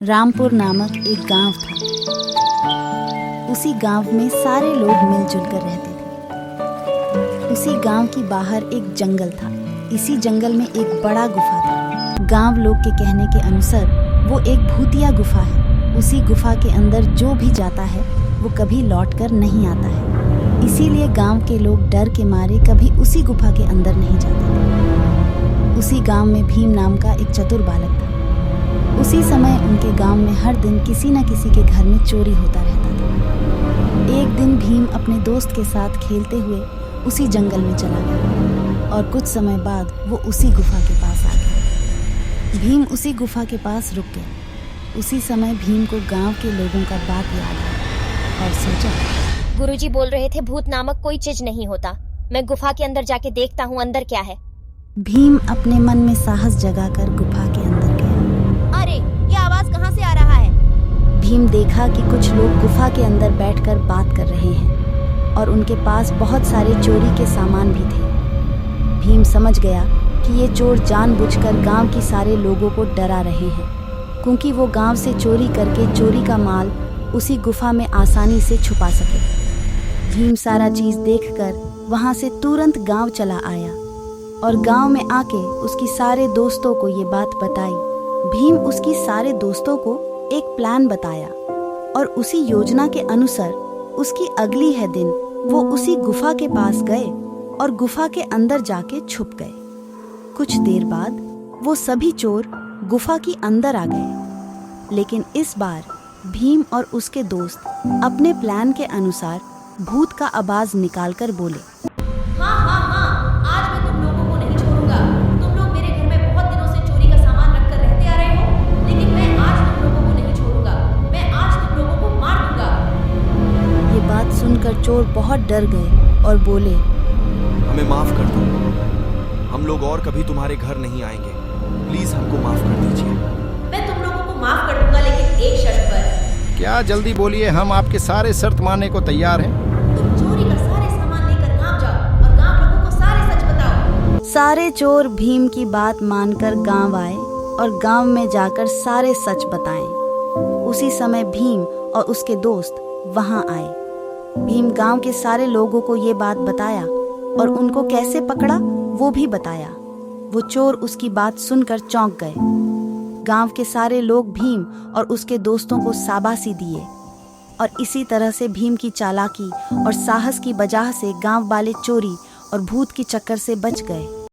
रामपुर नामक एक गांव था। उसी गांव में सारे लोग मिलजुल कर रहते थे। उसी गांव की बाहर एक जंगल था। इसी जंगल में एक बड़ा गुफा था। गांव लोग के कहने के अनुसार वो एक भूतिया गुफा है। उसी गुफा के अंदर जो भी जाता है वो कभी लौट कर नहीं आता है। इसीलिए गांव के लोग डर के मारे कभी उसी गुफा के अंदर नहीं जाते थे। उसी गांव में भीम नाम का एक चतुर बालक था। उसी समय उनके गांव में हर दिन किसी न किसी के घर में चोरी होता रहता था। एक दिन भीम अपने दोस्त के साथ खेलते हुए उसी जंगल में चला गया और कुछ समय बाद वो उसी गुफा के पास आ गया। भीम उसी गुफा के पास रुक गया। उसी समय भीम को गांव के लोगों का बात याद आया और सोचा, गुरुजी बोल रहे थे भूत नामक कोई चीज नहीं होता। मैं गुफा के अंदर जाके देखता हूँ अंदर क्या है। भीम अपने मन में साहस जगाकर गुफा के अंदर गया। अरे ये आवाज कहाँ से आ रहा है? भीम देखा कि कुछ लोग गुफा के अंदर बैठकर बात कर रहे हैं और उनके पास बहुत सारे चोरी के सामान भी थे। भीम समझ गया कि ये चोर जानबूझकर गांव की सारे लोगों को डरा रहे हैं, क्योंकि वो गांव से चोरी करके चोरी का माल उसी गुफा में आसानी से छुपा सके। भीम सारा चीज देखकर वहां से तुरंत गांव चला आया और गांव में आके उसकी सारे दोस्तों को ये बात बताई। भीम उसकी सारे दोस्तों को एक प्लान बताया और उसी योजना के अनुसार उसकी अगली है दिन वो उसी गुफा के पास गए और गुफा के अंदर जाके छुप गए। कुछ देर बाद वो सभी चोर गुफा की अंदर आ गए, लेकिन इस बार भीम और उसके दोस्त अपने प्लान के अनुसार भूत का आवाज निकालकर बोले, हाँ हाँ हाँ, आज मैं तुम लोगों को नहीं छोड़ूंगा। तुम लोग मेरे घर में बहुत दिनों से चोरी का सामान रख कर रहते आ रहे हो, लेकिन मैं आज तुम लोगों को नहीं छोड़ूंगा। मैं आज तुम लोगों को मार दूंगा। ये बात सुनकर चोर बहुत डर गए और बोले, हमें माफ कर दो। हम लोग और कभी तुम्हारे घर नहीं आएंगे। प्लीज हमको माफ कर दीजिए। मैं तुम लोगों को माफ कर दूंगा, लेकिन एक शर्त पर। क्या? जल्दी बोलिए, हम आपके सारे शर्त मानने को तैयार हैं। तुम चोरी का सारे सामान लेकर गांव जाओ और गांव लोगों को सारे सच बताओ। सारे चोर भीम की बात मानकर गांव आए और गांव में जाकर सारे सच बताएं। उसी समय भीम और उसके दोस्त वहां आए। भीम गांव के सारे लोगों को ये बात बताया और उनको कैसे पकड़ा वो भी बताया। वो चोर उसकी बात सुनकर चौंक गए। गांव के सारे लोग भीम और उसके दोस्तों को शाबाशी दिए और इसी तरह से भीम की चालाकी और साहस की वजह से गांव वाले चोरी और भूत की चक्कर से बच गए।